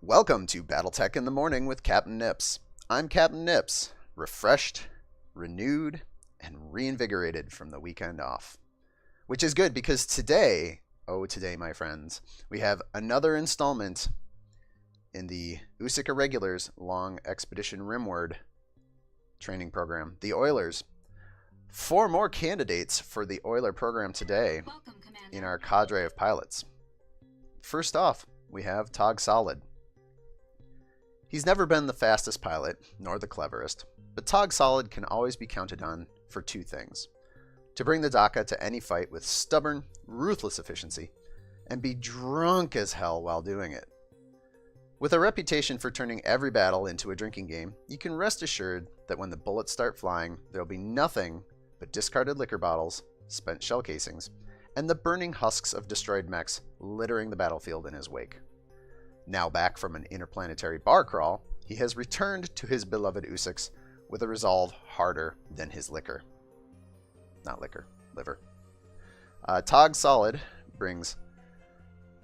Welcome to BattleTech in the Morning with Captain Nips. I'm Captain Nips, refreshed, renewed, and reinvigorated from the weekend off. Which is good because today, today, my friends, we have another installment in the Oosik Irregulars Long Expedition Rimward training program, the OILERs. 4 more candidates for the OILER program today in our cadre of pilots. First off, we have Tog Solid. He's never been the fastest pilot, nor the cleverest, but Tog Solid can always be counted on for 2 things. To bring the DACA to any fight with stubborn, ruthless efficiency, and be drunk as hell while doing it. With a reputation for turning every battle into a drinking game, you can rest assured that when the bullets start flying, there'll be nothing but discarded liquor bottles, spent shell casings, and the burning husks of destroyed mechs littering the battlefield in his wake. Now back from an interplanetary bar crawl, he has returned to his beloved Oosiks with a resolve harder than his liquor. Not liquor, liver. Tog Solid brings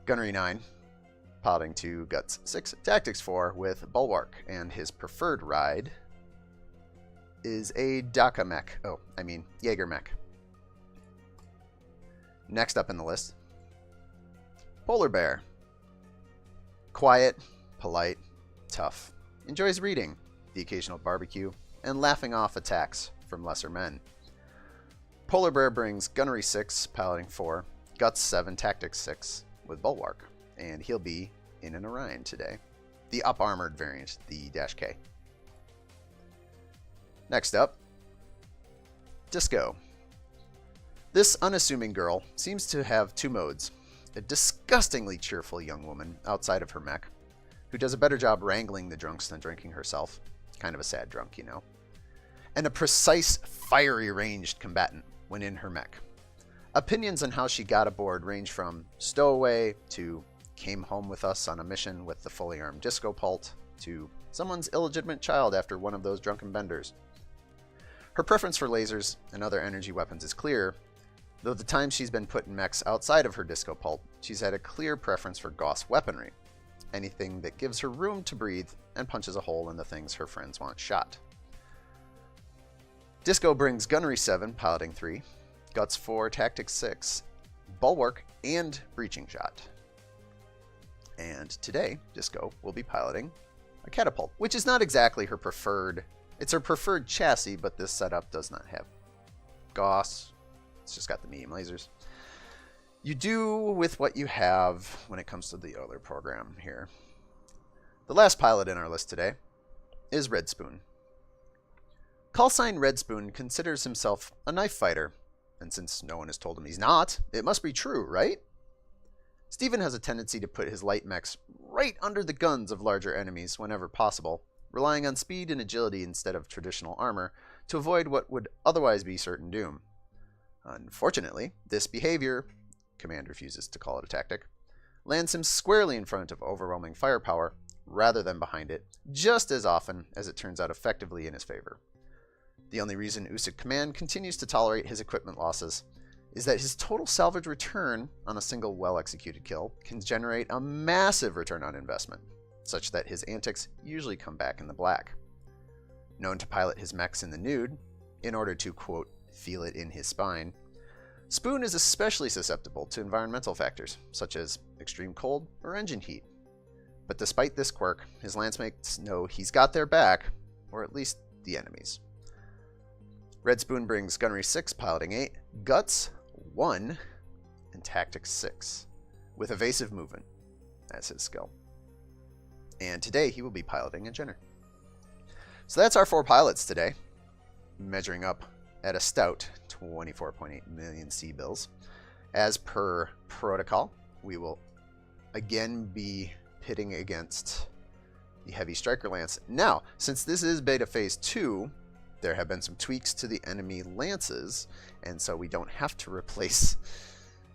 Gunnery 9, piloting to Guts 6, Tactics 4 with Bulwark, and his preferred ride is a DACA mech. Jaeger mech. Next up in the list, Polar Bear. Quiet, polite, tough. Enjoys reading, the occasional barbecue, and laughing off attacks from lesser men. Polar Bear brings Gunnery 6, Piloting 4, Guts 7, Tactics 6 with Bulwark, and he'll be in an Orion today. The up-armored variant, the -K. Next up, Disco. This unassuming girl seems to have 2 modes. A disgustingly cheerful young woman outside of her mech, who does a better job wrangling the drunks than drinking herself. Kind of a sad drunk, you know. And a precise, fiery ranged combatant when in her mech. Opinions on how she got aboard range from stowaway to came home with us on a mission with the fully armed disco pult to someone's illegitimate child after one of those drunken benders. Her preference for lasers and other energy weapons is clear, though the times she's been put in mechs outside of her disco pulp, she's had a clear preference for Gauss weaponry, anything that gives her room to breathe and punches a hole in the things her friends want shot. Disco brings Gunnery 7, Piloting 3, Guts 4, Tactics 6, Bulwark, and Breaching Shot. And today, Disco will be piloting a catapult, which is not exactly her preferred. It's her preferred chassis, but this setup does not have Gauss. It's just got the medium lasers. You do with what you have when it comes to the OILER program here. The last pilot in our list today is Red Spoon. Callsign Red Spoon considers himself a knife fighter, and since no one has told him he's not, it must be true, right? Steven has a tendency to put his light mechs right under the guns of larger enemies whenever possible, relying on speed and agility instead of traditional armor to avoid what would otherwise be certain doom. Unfortunately, this behavior, Command refuses to call it a tactic, lands him squarely in front of overwhelming firepower rather than behind it, just as often as it turns out effectively in his favor. The only reason Oosik Command continues to tolerate his equipment losses is that his total salvage return on a single well-executed kill can generate a massive return on investment, such that his antics usually come back in the black. Known to pilot his mechs in the nude, in order to, quote, feel it in his spine, Spoon is especially susceptible to environmental factors, such as extreme cold or engine heat. But despite this quirk, his lancemates know he's got their back, or at least the enemy's. Red Spoon brings Gunnery 6, Piloting 8, Guts 1, and Tactics 6, with evasive movement as his skill. And today he will be piloting a Jenner. So that's our 4 pilots today, measuring up at a stout 24.8 million C-bills. As per protocol, we will again be pitting against the Heavy Striker Lance. Now, since this is Beta Phase 2, there have been some tweaks to the enemy lances, and so we don't have to replace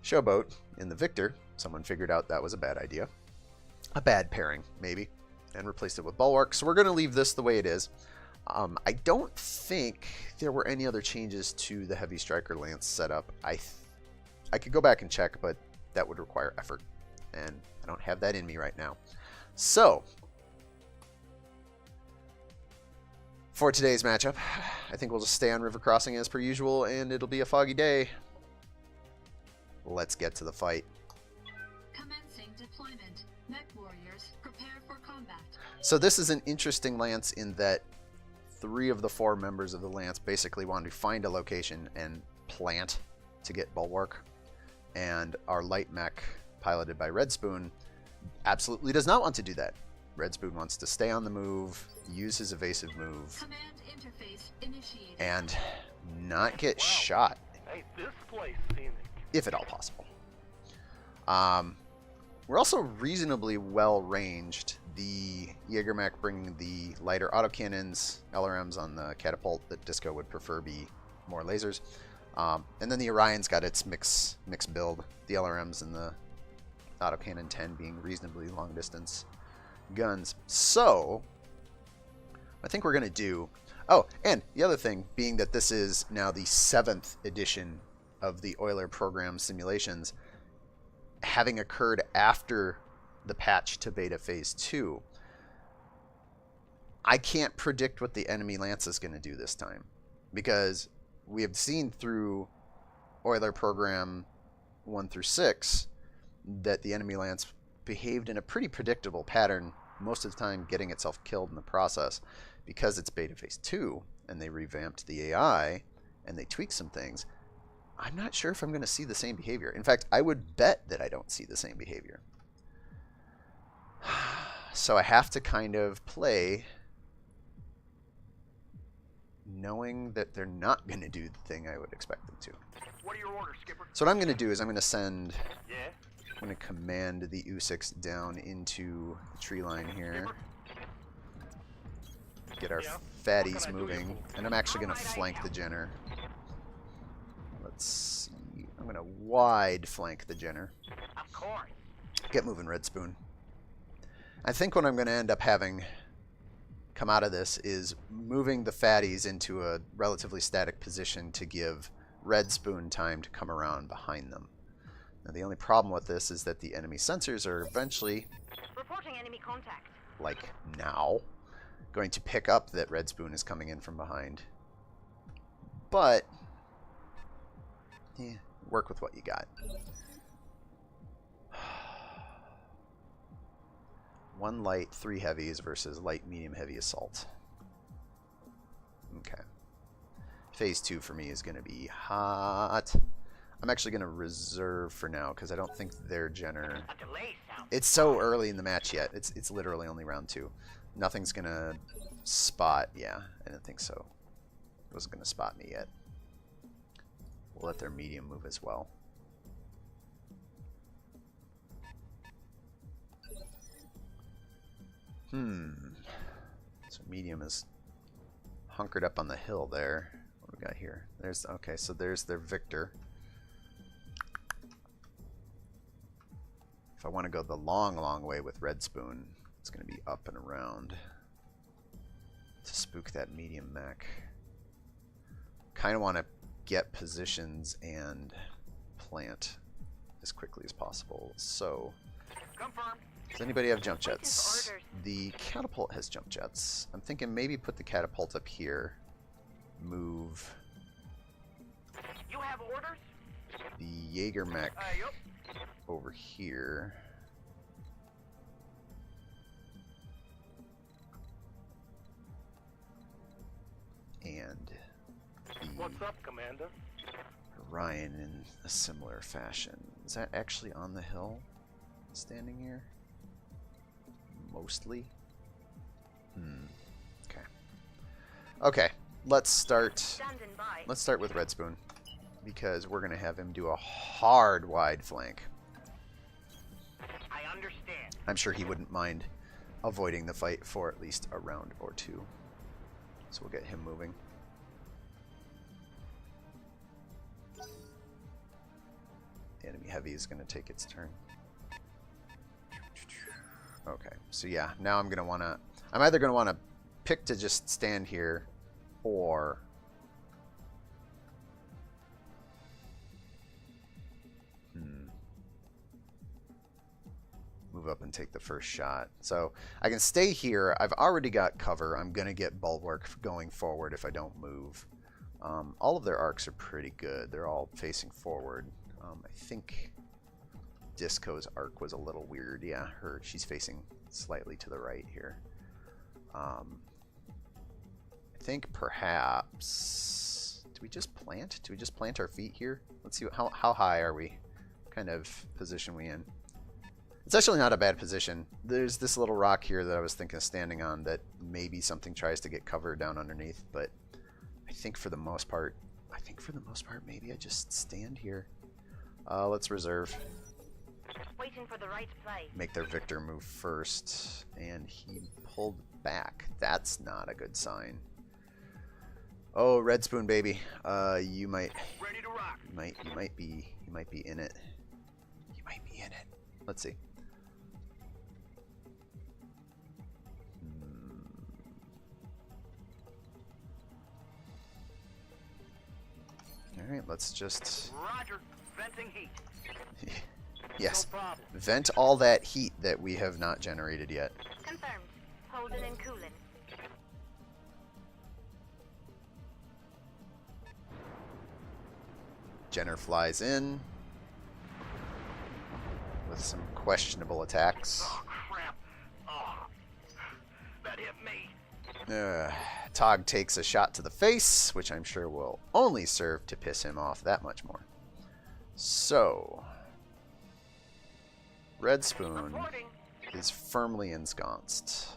Showboat in the Victor. Someone figured out that was a bad idea. A bad pairing, maybe, and replaced it with Bulwark. So we're going to leave this the way it is. I don't think there were any other changes to the Heavy Striker Lance setup. I could go back and check, but that would require effort, and I don't have that in me right now. So, for today's matchup, I think we'll just stay on River Crossing as per usual, and it'll be a foggy day. Let's get to the fight. Commencing deployment. Mech warriors, prepare for combat. So this is an interesting lance in that 3 of the 4 members of the lance basically want to find a location and plant to get bulwark, and our light mech, piloted by Red Spoon, absolutely does not want to do that. Red Spoon wants to stay on the move, use his evasive move, Command interface initiated. and not get shot, Hey, this place scenic. if at all possible. We're also reasonably well ranged. The Jägermech bringing the lighter autocannons, LRMs on the catapult that Disco would prefer be more lasers. And then the Orion's got its mix build, the LRMs and the autocannon 10 being reasonably long distance guns. So, I think we're going to do... Oh, and the other thing being that this is now the 7th edition of the OILER program simulations, having occurred after the patch to beta phase 2, I can't predict what the enemy lance is going to do this time, because we have seen through OILER program 1 through 6 that the enemy lance behaved in a pretty predictable pattern, most of the time getting itself killed in the process. Because it's beta phase 2 and they revamped the AI and they tweaked some things, I'm not sure if I'm going to see the same behavior. In fact, I would bet that I don't see the same behavior. So I have to kind of play knowing that they're not going to do the thing I would expect them to. What are your orders, Skipper? So what I'm going to do is I'm going to send... Yeah? I'm going to command the Oosiks down into the tree line here. Get our fatties moving. And I'm actually going to flank the Jenner. Let's see. I'm going to wide flank the Jenner. Of course. Get moving, Red Spoon. I think what I'm going to end up having come out of this is moving the fatties into a relatively static position to give Red Spoon time to come around behind them. Now, the only problem with this is that the enemy sensors are eventually, Reporting enemy contact. like now, going to pick up that Red Spoon is coming in from behind. But, yeah, work with what you got. One light, 3 heavies versus light, medium, heavy assault. Okay. Phase 2 for me is going to be hot. I'm actually going to reserve for now because I don't think their Jenner... A delay sound. It's so early in the match yet. It's literally only round 2. Nothing's going to spot... Yeah, I didn't think so. It wasn't going to spot me yet. We'll let their medium move as well. So medium is hunkered up on the hill there. What do we got here? There's... Okay, so there's their Victor. If I want to go the long, long way with Red Spoon, it's going to be up and around to spook that medium mech. Kind of want to get positions and plant as quickly as possible. So, Confirmed. does anybody have jump Waiting for jets? orders. The catapult has jump jets. I'm thinking maybe put the catapult up here. Move You have orders? the Jaeger mech Yup. over here. And the What's up, Commander? Orion in a similar fashion. Is that actually on the hill? Standing here? Mostly? Okay. Okay, let's start. Standing by. Let's start with Red Spoon, because we're gonna have him do a hard wide flank. I understand. I'm sure he wouldn't mind avoiding the fight for at least a round or 2. So we'll get him moving. The enemy heavy is going to take its turn. Okay, so yeah, now I'm either going to want to pick to just stand here, or move up and take the first shot. So I can stay here. I've already got cover. I'm going to get bulwark going forward if I don't move. All of their arcs are pretty good. They're all facing forward. I think Disco's arc was a little weird. Yeah, she's facing slightly to the right here. I think perhaps... Do we just plant? Do we just plant our feet here? Let's see, how high are we? What kind of position we in? It's actually not a bad position. There's this little rock here that I was thinking of standing on that maybe something tries to get cover down underneath, but I think for the most part, maybe I just stand here. Let's reserve. Waiting for the right play. Make their victor move first, and he pulled back. That's not a good sign. Oh, Red Spoon baby, you might Ready to rock. you might be in it. You might be in it. Let's see. All right, let's just Roger. Venting heat. yes, No problem. vent all that heat that we have not generated yet. Confirmed. Holding and cooling. Jenner flies in with some questionable attacks. Oh, crap. Oh, that hit me. Tog takes a shot to the face, which I'm sure will only serve to piss him off that much more. So, Red Spoon Reporting. is firmly ensconced,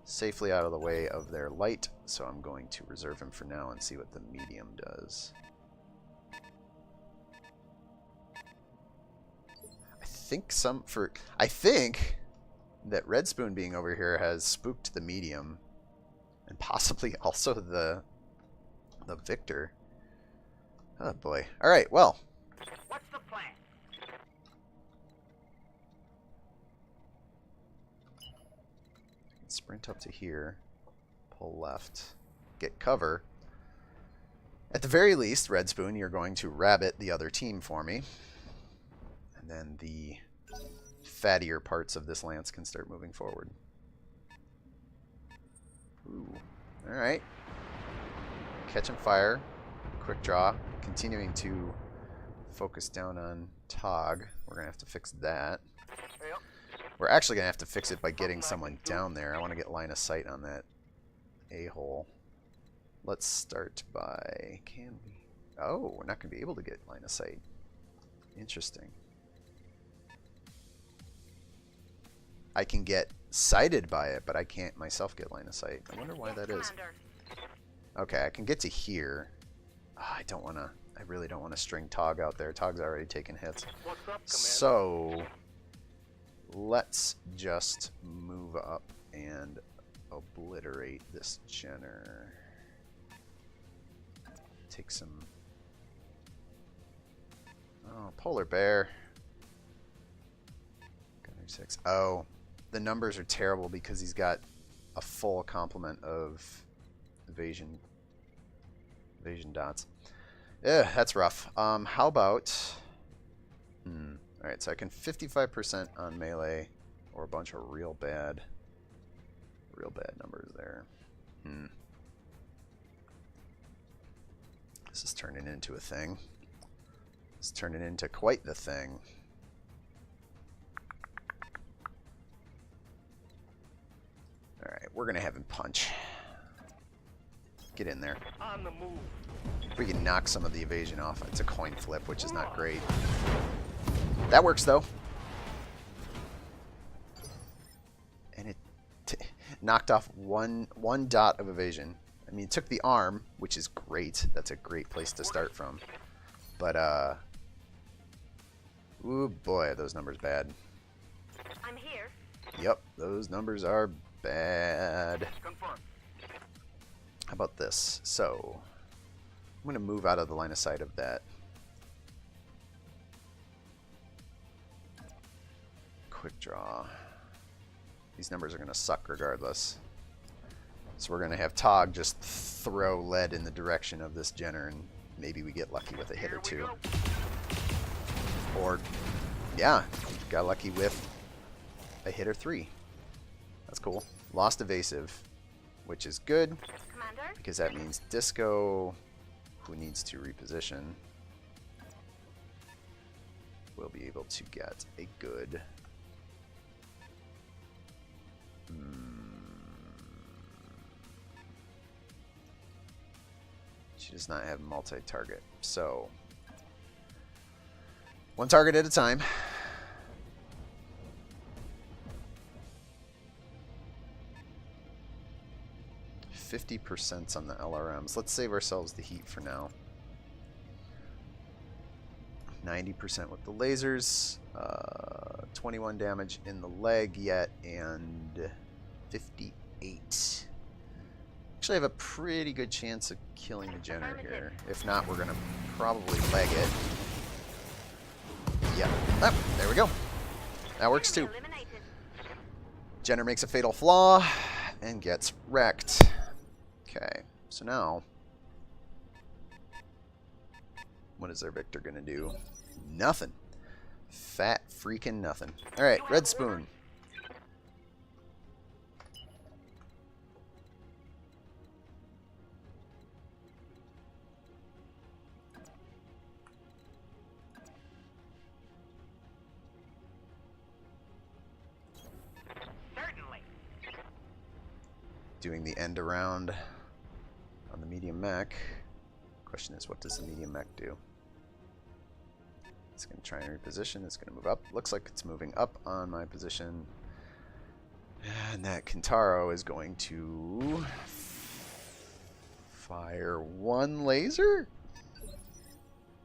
safely out of the way of their light, so I'm going to reserve him for now and see what the medium does. I think that Red Spoon being over here has spooked the medium, and possibly also the victor. Oh boy. All right. Well. What's the plan? Sprint up to here. Pull left. Get cover. At the very least, Red Spoon, you're going to rabbit the other team for me. And then the fattier parts of this lance can start moving forward. Ooh. Alright. Catching fire. Quick draw. Continuing to focus down on Tog. We're going to have to fix that. Yep. We're actually going to have to fix it by getting someone down there. I want to get line of sight on that a-hole. Let's start by... Can we? Oh, we're not going to be able to get line of sight. Interesting. I can get sighted by it, but I can't myself get line of sight. I wonder why that is. Commander. Okay, I can get to here. I don't want to... I really don't want to string Tog out there. Tog's already taken hits. What's up, Commander? So, let's just move up and obliterate this Jenner. Take some... Oh, Polar Bear. Gunner 6. Oh, the numbers are terrible because he's got a full complement of evasion dots. Yeah, that's rough. How about... Alright, so I can 55% on melee or a bunch of real bad numbers there. This is turning into a thing. It's turning into quite the thing. Alright, we're going to have him punch. Get in there. On the move. We can knock some of the evasion off. It's a coin flip, which is not great. That works, though. And it knocked off one dot of evasion. I mean, it took the arm, which is great. That's a great place to start from. But, ooh, boy, are those numbers bad. I'm here. Yep, those numbers are bad. Confirmed. How about this? So, I'm going to move out of the line of sight of that. Quick draw. These numbers are going to suck regardless. So we're going to have Tog just throw lead in the direction of this Jenner, and maybe we get lucky with a hit or two. Or, yeah, got lucky with a hit or 3. That's cool. Lost evasive, which is good Commander? because that means Disco, who needs to reposition, will be able to get a good... She does not have multi-target, so 1 target at a time. %50 on the LRMs. Let's save ourselves the heat for now. 90% with the lasers. 21 damage in the leg yet, and 58. Actually, I have a pretty good chance of killing the Jenner here. If not, we're going to probably leg it. Yeah. Oh, there we go. That works too. Eliminated. Jenner makes a fatal flaw and gets wrecked. Okay, so now, what is their Victor going to do? Nothing. Fat freaking nothing. Alright, Red Spoon. Certainly. Doing the end around on the medium mech. Question is, what does the medium mech do? It's going to try and reposition. It's going to move up. Looks like it's moving up on my position. And that Kintaro is going to fire 1 laser?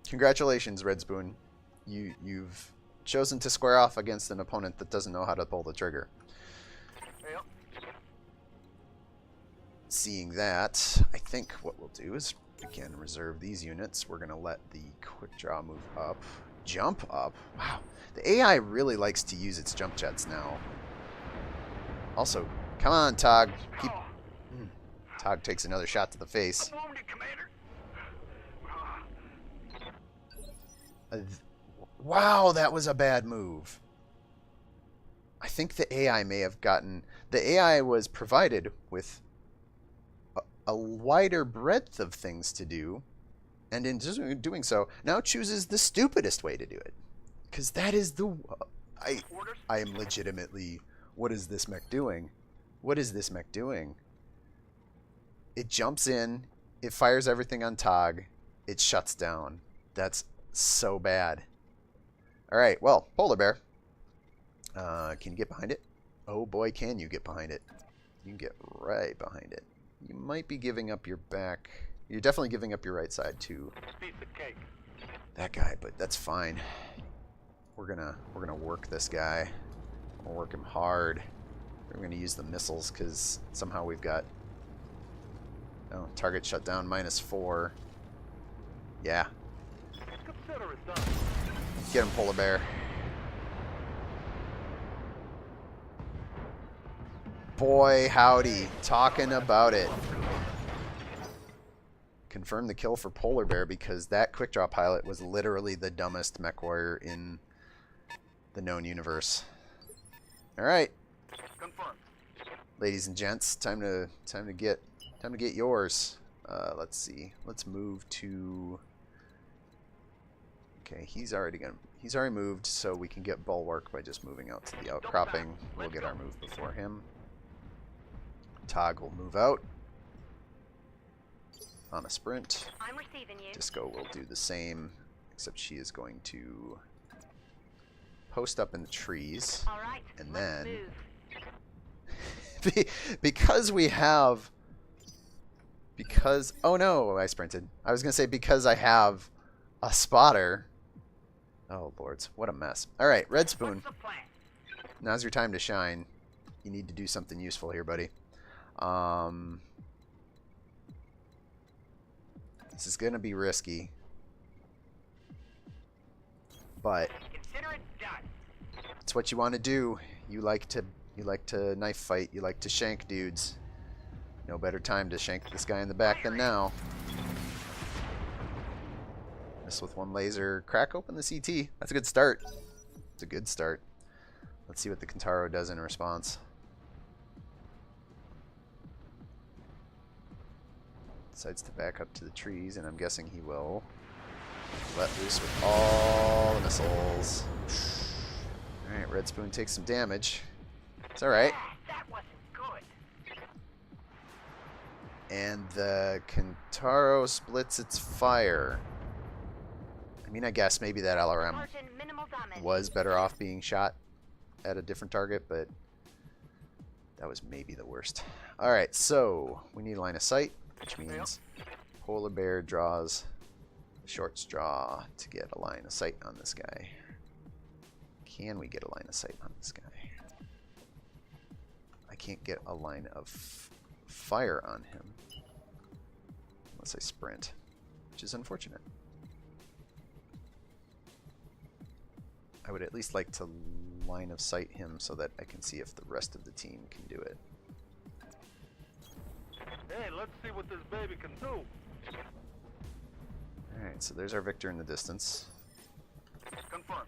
Congratulations, Red Spoon. You've chosen to square off against an opponent that doesn't know how to pull the trigger. Yep. Seeing that, I think what we'll do is, again, reserve these units. We're going to let the quick draw move up. Jump up? Wow. The AI really likes to use its jump jets now. Also, come on, Tog. Keep... Tog takes another shot to the face. I'm wounded, Commander. Wow, that was a bad move. I think the AI may have gotten... The AI was provided with a wider breadth of things to do, and in doing so, now chooses the stupidest way to do it. Because that is the... I am legitimately... What is this mech doing? What is this mech doing? It jumps in, it fires everything on Tog, it shuts down. That's so bad. Alright, well, Polar Bear. Can you get behind it? Oh boy, can you get behind it. You can get right behind it. You might be giving up your back. You're definitely giving up your right side to Piece of cake. that guy, but that's fine. We're gonna work this guy. We'll work him hard. We're gonna use the missiles because somehow we've got target shut down -4. Yeah. Consider it done. Get him, Polar Bear. Boy, howdy. Talking about it. Confirm the kill for Polar Bear because that quick draw pilot was literally the dumbest mech warrior in the known universe. Alright. Confirmed. Ladies and gents, time to get yours. Let's see. Let's move to... Okay, he's already moved, so we can get Bulwark by just moving out to the outcropping. We'll get our move before him. Tog will move out on a sprint. I'm receiving you. Disco will do the same, except she is going to post up in the trees. All right. And let's then move. because oh no, I sprinted. I was gonna say because I have a spotter. Oh lords, what a mess. Alright, Red Spoon. What's the plan? Now's your time to shine. You need to do something useful here, buddy. This is gonna be risky. But Consider it done. it's what you want to do. You like to knife fight. You like to shank dudes. No better time to shank this guy in the back than now. Miss with 1 laser. Crack open the CT. That's a good start. It's a good start. Let's see what the Kentaro does in response. Decides to back up to the trees, and I'm guessing he will let loose with all the missiles. Alright, Red Spoon takes some damage. It's alright. That wasn't good. And the Kentaro splits its fire. I mean, I guess maybe that LRM Margin minimal damage. was better off being shot at a different target, but that was maybe the worst. Alright, so we need line of sight, which means Polar Bear draws a short straw to get a line of sight on this guy. Can we get a line of sight on this guy? I can't get a line of fire on him unless I sprint, which is unfortunate. I would at least like to line of sight him so that I can see if the rest of the team can do it. Hey, let's see what this baby can do. Alright, so there's our victor in the distance. Confirm.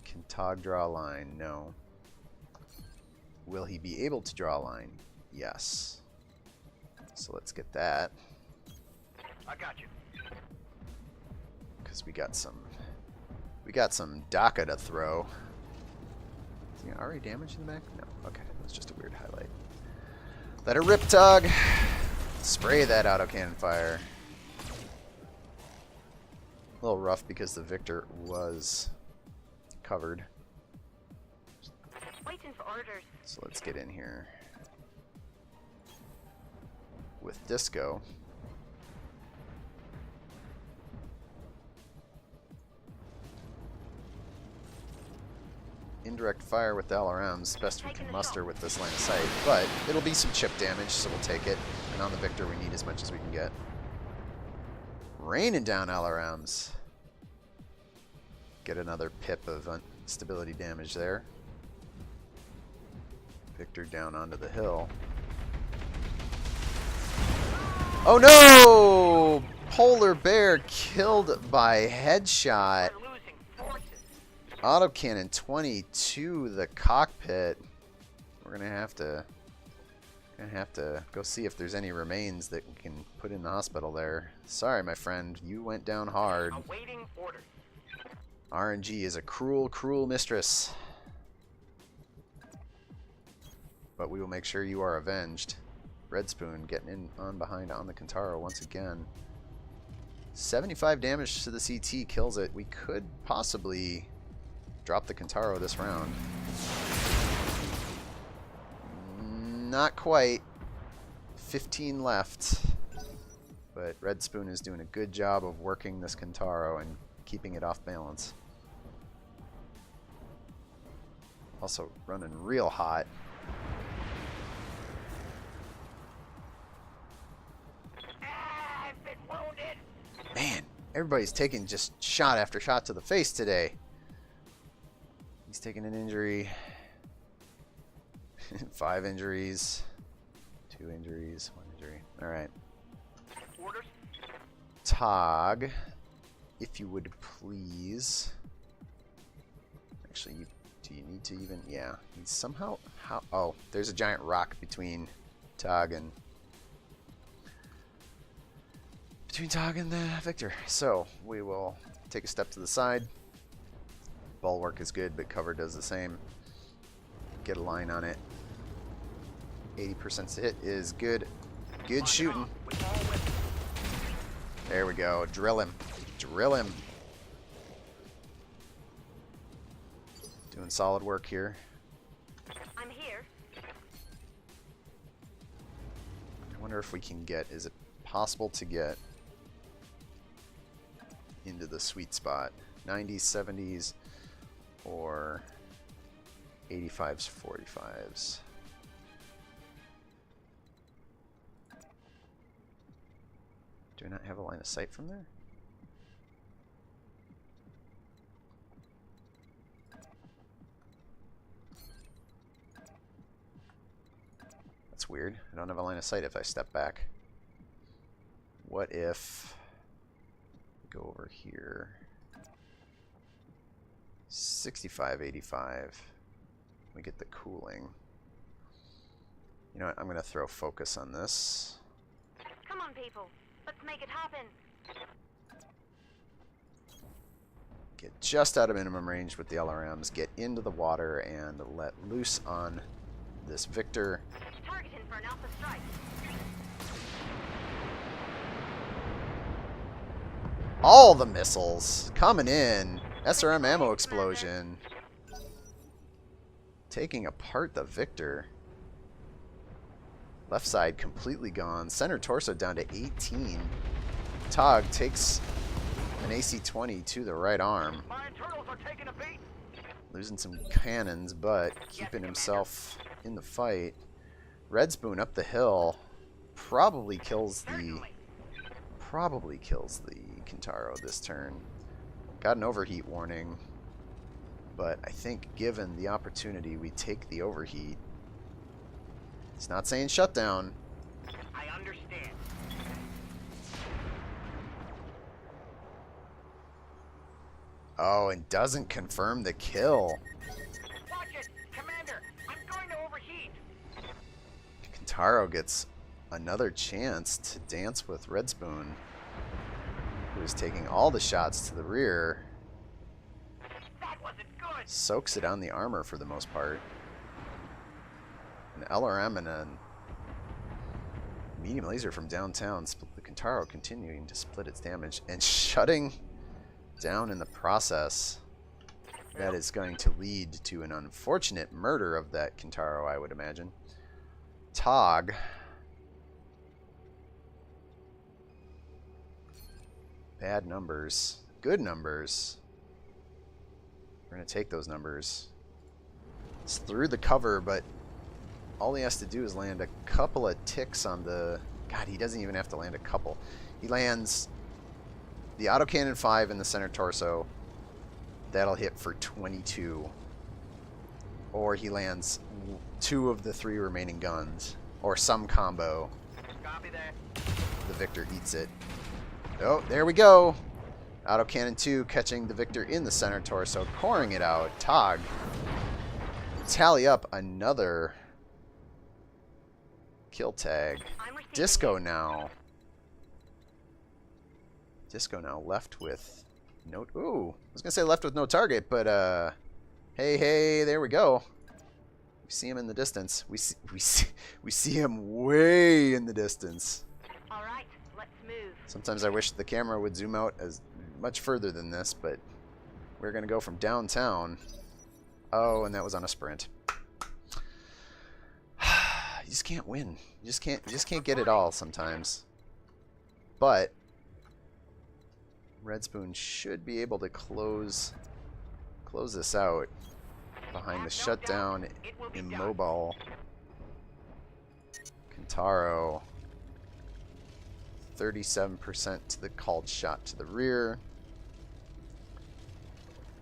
Can Tog draw a line? No. Will he be able to draw a line? Yes. So let's get that. I got you. Because we got some DACA to throw. Is he already damaged in the back? No. Okay, that was just a weird highlight. Let her rip, Tog! Spray that autocannon fire. A little rough because the victor was covered. Waiting for orders. So let's get in here with Disco. Indirect fire with the LRMs, best we can muster with this line of sight, but it'll be some chip damage, so we'll take it. And on the victor, we need as much as we can get. Raining down LRMs. Get another pip of stability damage there. Victor down onto the hill. Oh no! Polar Bear killed by headshot. We're losing forces. Autocannon 22, the cockpit. We're gonna have to go see if there's any remains that we can put in the hospital there. Sorry, my friend, you went down hard. Awaiting orders. RNG is a cruel, cruel mistress. But we will make sure you are avenged. Red Spoon getting in on behind on the Kentaro once again. 75 damage to the CT kills it. We could possibly drop the Kentaro this round. Not quite. 15 left. But Red Spoon is doing a good job of working this Kentaro and keeping it off balance. Also running real hot. I've been wounded. Man, everybody's taking just shot after shot to the face today. He's taking an injury. 5 injuries. 2 injuries. 1 injury. Alright. Orders. Tog, if you would please. Actually, do you need to even? Yeah. He's somehow. How? Oh, there's a giant rock between Tog and the victor. So we will take a step to the side. Bulwark is good, but cover does the same. Get a line on it. 80% to hit is good. Good shooting. With all weapons. There we go. Drill him. Drill him. Doing solid work here. I'm here. I wonder if we can get, is it possible to get into the sweet spot? 90s, 70s, or 85s, 45s? Do I not have a line of sight from there? That's weird. I don't have a line of sight if I step back. What if we go over here? 65, 85. we get the cooling. You know what? I'm going to throw focus on this. Come on, people. Let's make it happen. Get just out of minimum range with the LRMs, get into the water, and let loose on this Victor. Targeting for an alpha strike. All the missiles coming in. SRM ammo explosion. Taking apart the Victor. Left side completely gone. Center torso down to 18. Tog takes an AC-20 to the right arm. My internals are taking a beat. Losing some cannons, but keeping himself in the fight. Red Spoon up the hill. Probably kills the Kintaro this turn. Got an overheat warning, but I think given the opportunity, we take the overheat. It's not saying shutdown. I understand. Oh, and doesn't confirm the kill. Watch it, Commander. I'm going to overheat. Kintaro gets another chance to dance with Red Spoon, who is taking all the shots to the rear. That wasn't good. Soaks it on the armor for the most part. An LRM and a medium laser from downtown. The Kintaro continuing to split its damage and shutting down in the process. That is going to lead to an unfortunate murder of that Kintaro, I would imagine. Tog. Bad numbers. Good numbers. We're going to take those numbers. It's through the cover, but all he has to do is land a couple of ticks on the... God, he doesn't even have to land a couple. He lands the autocannon 5 in the center torso. That'll hit for 22. Or he lands 2 of the 3 remaining guns. Or some combo. Copy that. The Victor eats it. Oh, there we go. Autocannon 2 catching the Victor in the center torso, coring it out. Tog. Tally up another kill tag. Disco now. Disco now left with no... Ooh, I was going to say left with no target, but hey, there we go. We see him in the distance. We see him way in the distance. All right, let's move. Sometimes I wish the camera would zoom out as much further than this, but we're going to go from downtown. Oh, and that was on a sprint. You just can't win. You just can't get it all sometimes. But Red Spoon should be able to close this out behind the shutdown immobile Kintaro. 37% to the called shot to the rear.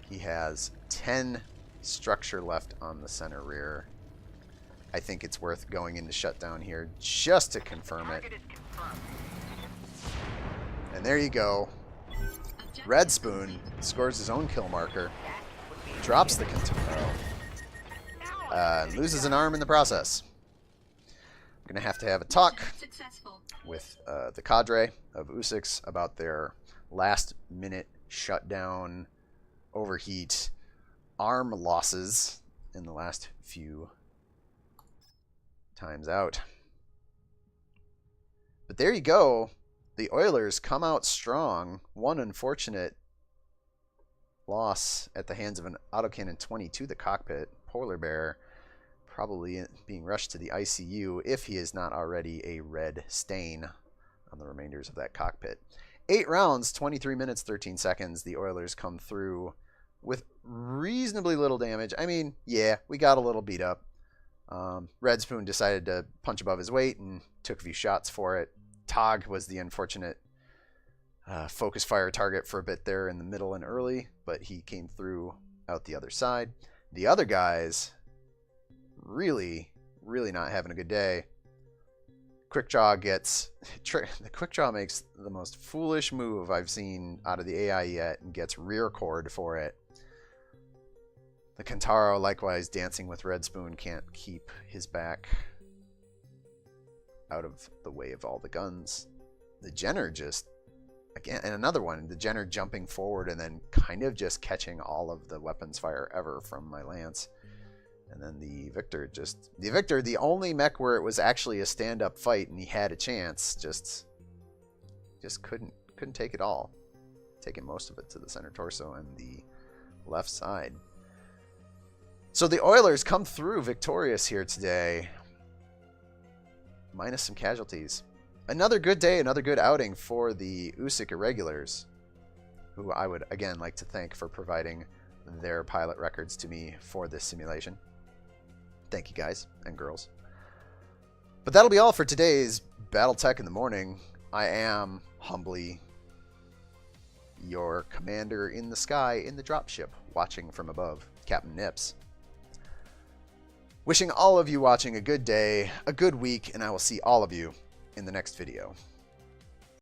He has 10 structure left on the center rear. I think it's worth going into shutdown here just to confirm it. And there you go. Red Spoon scores his own kill marker, drops the Kintaro, and loses an arm in the process. I'm going to have a talk with the cadre of Oosiks about their last minute shutdown, overheat, arm losses in the last few times out. But there you go. The Oilers come out strong. One unfortunate loss at the hands of an autocannon 20 to the cockpit. Polar Bear probably being rushed to the ICU if he is not already a red stain on the remainders of that cockpit. 8 rounds, 23 minutes, 13 seconds. The Oilers come through with reasonably little damage. I mean, yeah, we got a little beat up. Red Spoon decided to punch above his weight and took a few shots for it. Tog was the unfortunate focus fire target for a bit there in the middle and early, but he came through out the other side. The other guys really not having a good day. Quickdraw the Quickdraw makes the most foolish move I've seen out of the AI yet and gets rear cord for it. The Kentaro, likewise, dancing with Red Spoon, can't keep his back out of the way of all the guns. The Jenner just, again, and another one, the Jenner jumping forward and then kind of just catching all of the weapons fire ever from my lance. And then the Victor, the only mech where it was actually a stand-up fight and he had a chance, just couldn't take it all. Taking most of it to the center torso and the left side. So the Oilers come through victorious here today, minus some casualties. Another good day, another good outing for the Oosik Irregulars, who I would again like to thank for providing their pilot records to me for this simulation. Thank you guys and girls. But that'll be all for today's BattleTech in the Morning. I am humbly your commander in the sky in the dropship, watching from above, Captain Nips. Wishing all of you watching a good day, a good week, and I will see all of you in the next video.